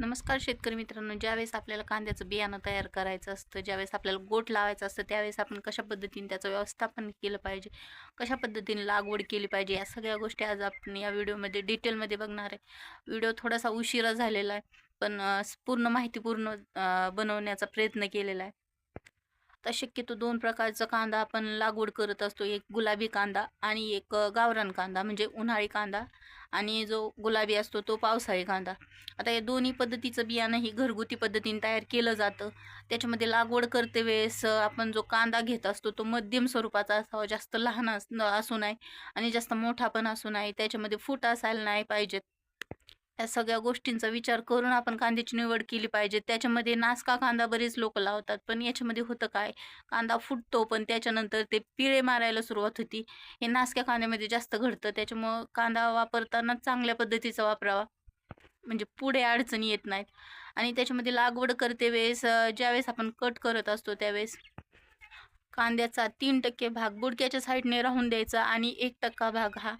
नमस्कार शेतकरी मित्रांनो. ज्यावेळेस आपल्याला कांद्याचं बियाणं तयार करायचं असतं, ज्यावेळेस आपल्याला गोट लावायचं असतं, त्यावेळेस आपण कशा पद्धतीने त्याचं व्यवस्थापन केलं पाहिजे, कशा पद्धतीने लागवड केली पाहिजे, या सगळ्या गोष्टी आज आपण या व्हिडिओमध्ये डिटेलमध्ये बघणार आहे. व्हिडिओ थोडासा उशिरा झालेला आहे, पण पूर्ण माहितीपूर्ण बनवण्याचा प्रयत्न केलेला आहे. तर शक्यतो दोन प्रकारचा कांदा आपण लागवड करत असतो. एक गुलाबी कांदा आणि एक गावरान कांदा, म्हणजे उन्हाळी कांदा, आणि जो गुलाबी असतो तो पावसाळी कांदा. आता या दोन्ही पद्धतीचं बियाणं ही घरगुती पद्धतीने तयार केलं जातं. त्याच्यामध्ये लागवड करते वेळेस आपण जो कांदा घेत असतो तो मध्यम स्वरूपाचा असावा, जास्त लहान असू नये आणि जास्त मोठा पण असू नये. त्याच्यामध्ये फूट असायला नाही पाहिजेत. या सगळ्या गोष्टींचा विचार करून आपण कांद्याची निवड केली पाहिजे. त्याच्यामध्ये नासका कांदा बरेच लोक लावतात, पण याच्यामध्ये होतं काय, कांदा फुटतो पण त्याच्यानंतर ते पिळे मारायला सुरुवात होती. हे नासक्या कांद्यामध्ये जास्त घडतं. त्याच्यामुळं कांदा वापरताना चांगल्या पद्धतीचा वापरावा, म्हणजे पुढे अडचणी येत नाहीत. आणि त्याच्यामध्ये लागवड करते वेळेस ज्यावेळेस आपण कट करत असतो त्यावेळेस कांद्याचा 3% भाग बुडक्याच्या साईडने राहून द्यायचा आणि 1% भाग हा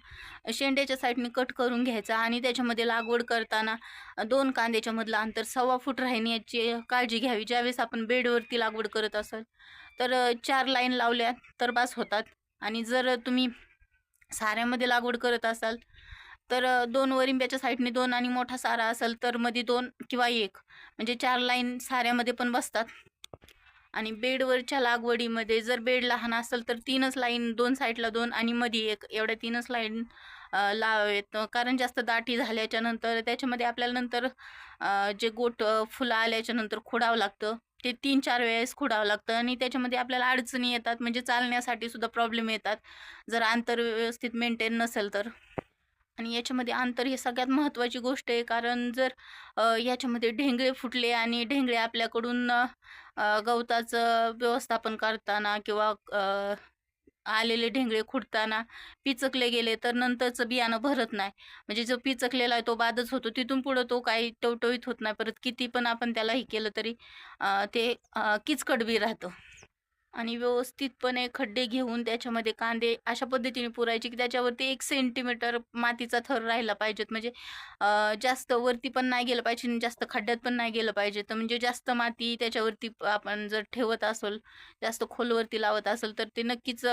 शेंड्याच्या साईडने कट करून घ्यायचा. आणि त्याच्यामध्ये लागवड करताना दोन कांद्याच्या मधलं अंतर 1.25 फूट राहणे याची काळजी घ्यावी. ज्यावेळेस आपण बेडवरती लागवड करत असाल तर 4 लाईन लावल्या तर बास होतात. आणि जर तुम्ही साऱ्यामध्ये लागवड करत असाल तर 2 वरिंब्याच्या साईडने 2 आणि मोठा सारा असेल तर मध्ये 2 किंवा 1, म्हणजे 4 लाईन साऱ्यामध्ये पण बसतात. आणि बेडवरच्या लागवडीमध्ये जर बेड लहान असेल तर 3च लाईन, 2 साईडला 2 आणि मध्ये 1, एवढ्या 3च लाईन लावावेत. कारण जास्त दाटी झाल्याच्या नंतर त्याच्यामध्ये आपल्याला नंतर जे गोट फुलं आल्याच्या नंतर खोडावं लागतं. ते 3-4 वेळेस खोडावं लागतं आणि त्याच्यामध्ये आपल्याला अडचणी येतात, म्हणजे चालण्यासाठी सुद्धा प्रॉब्लेम येतात जर अंतर व्यवस्थित मेंटेन नसेल तर. आणि याच्यामध्ये अंतर ही सगळ्यात महत्त्वाची गोष्ट आहे. कारण जर याच्यामध्ये ढेंगळे फुटले आणि ढेंगळे आपल्याकडून गवताचं व्यवस्थापन करताना किंवा आलेले ढेंगळे खुडताना पिचकले गेले तर नंतरचं बियाणं भरत नाही. म्हणजे जो पिचकलेला आहे तो बादच होतो. तिथून पुढं तो काही टवटवीत होत नाही. परत किती पण आपण त्याला हे केलं तरी ते किचकट बी राहतं. आणि व्यवस्थितपणे खड्डे घेऊन त्याच्यामध्ये कांदे अशा पद्धतीने पुरायचे की त्याच्यावरती 1 सेंटीमीटर मातीचा थर राहिला पाहिजेत. म्हणजे जास्त वरती पण नाही गेलं पाहिजे आणि जास्त खड्ड्यात पण नाही गेलं पाहिजे. तर म्हणजे जास्त माती त्याच्यावरती आपण जर ठेवत असेल, जास्त खोलवरती लावत असेल तर ते नक्कीच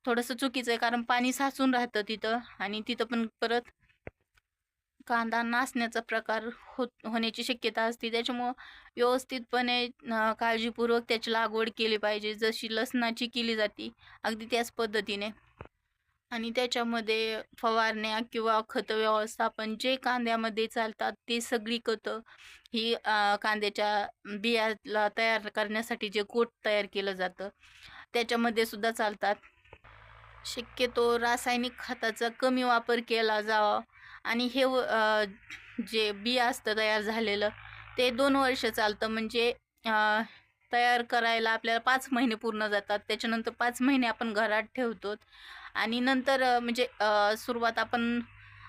थोडंसं चुकीचं आहे. कारण पाणी साचून राहतं तिथं आणि तिथं पण परत कांदा नासण्याचा प्रकार होण्याची शक्यता असते. त्याच्यामुळं व्यवस्थितपणे काळजीपूर्वक त्याची लागवड केली पाहिजे, जशी लसणाची केली जाते अगदी त्याच पद्धतीने. आणि त्याच्यामध्ये फवारण्या किंवा खत व्यवस्थापन जे कांद्यामध्ये चालतात ते सगळी खतं ही कांद्याच्या बियाला तयार करण्यासाठी जे गोट तयार केलं जातं त्याच्यामध्ये सुद्धा चालतात. शक्यतो रासायनिक खताचा कमी वापर केला जावा. आणि हे जे बिया असतं तयार झालेलं ते 2 वर्ष चालतं. म्हणजे तयार करायला आपल्याला 5 महिने पूर्ण जातात. त्याच्यानंतर 5 महिने आपण घरात ठेवतो आणि नंतर म्हणजे सुरुवात आपण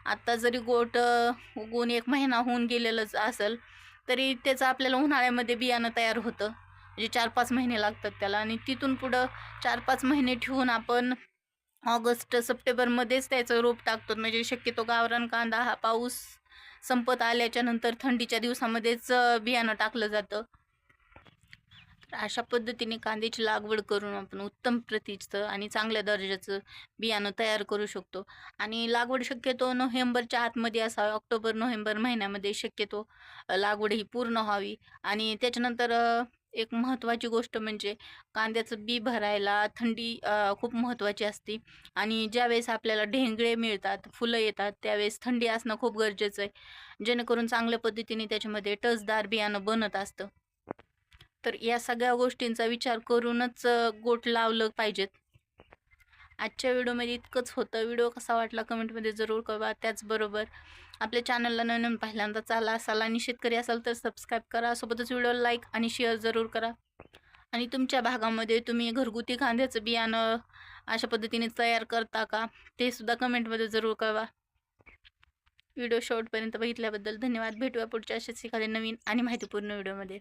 आत्ता जरी गोट उगवून 1 महिना होऊन गेलेलंच असेल तरी त्याचं आपल्याला उन्हाळ्यामध्ये बियाणं तयार होतं. म्हणजे 4-5 महिने लागतात त्याला. आणि तिथून पुढं 4-5 महिने ठेवून आपण ऑगस्ट सप्टेंबरमध्येच त्याचं रोप टाकतो. म्हणजे शक्यतो गावरान कांदा हा पाऊस संपत आल्याच्या नंतर थंडीच्या दिवसामध्येच बियाणं टाकलं जातं. तर अशा पद्धतीने कांद्याची लागवड करून आपण उत्तम प्रतीचं आणि चांगल्या दर्जाचं बियाणं तयार करू शकतो. आणि लागवड शक्यतो नोव्हेंबरच्या आतमध्ये असावी. ऑक्टोबर-नोव्हेंबर महिन्यामध्ये शक्यतो लागवड ही पूर्ण व्हावी. आणि त्याच्यानंतर एक महत्त्वाची गोष्ट म्हणजे कांद्याचं बी भरायला थंडी खूप महत्त्वाची असते. आणि ज्यावेळेस आपल्याला ढेंगळे मिळतात, फुलं येतात, त्यावेळेस थंडी असणं खूप गरजेचं आहे, जेणेकरून चांगल्या पद्धतीने त्याच्यामध्ये टचदार बियाणं बनत असतं. तर या सगळ्या गोष्टींचा विचार करूनच गोट लावलं पाहिजेत. आजच्या व्हिडिओमध्ये इतकंच होतं. व्हिडिओ कसा वाटला कमेंटमध्ये जरूर कळवा. त्याचबरोबर आपल्या चॅनलला नवीन पहिल्यांदा चाला असाल आणि शेतकरी असाल तर सबस्क्राईब करा. सोबतच व्हिडिओला लाईक आणि शेअर जरूर करा. आणि तुमच्या भागामध्ये तुम्ही घरगुती कांद्याचं बियाणं अशा पद्धतीने तयार करता का, ते सुद्धा कमेंटमध्ये जरूर कळवा. व्हिडिओ शेवटपर्यंत बघितल्याबद्दल धन्यवाद. भेटूया पुढच्या अशाच एखाद्या नवीन आणि माहितीपूर्ण व्हिडिओमध्ये.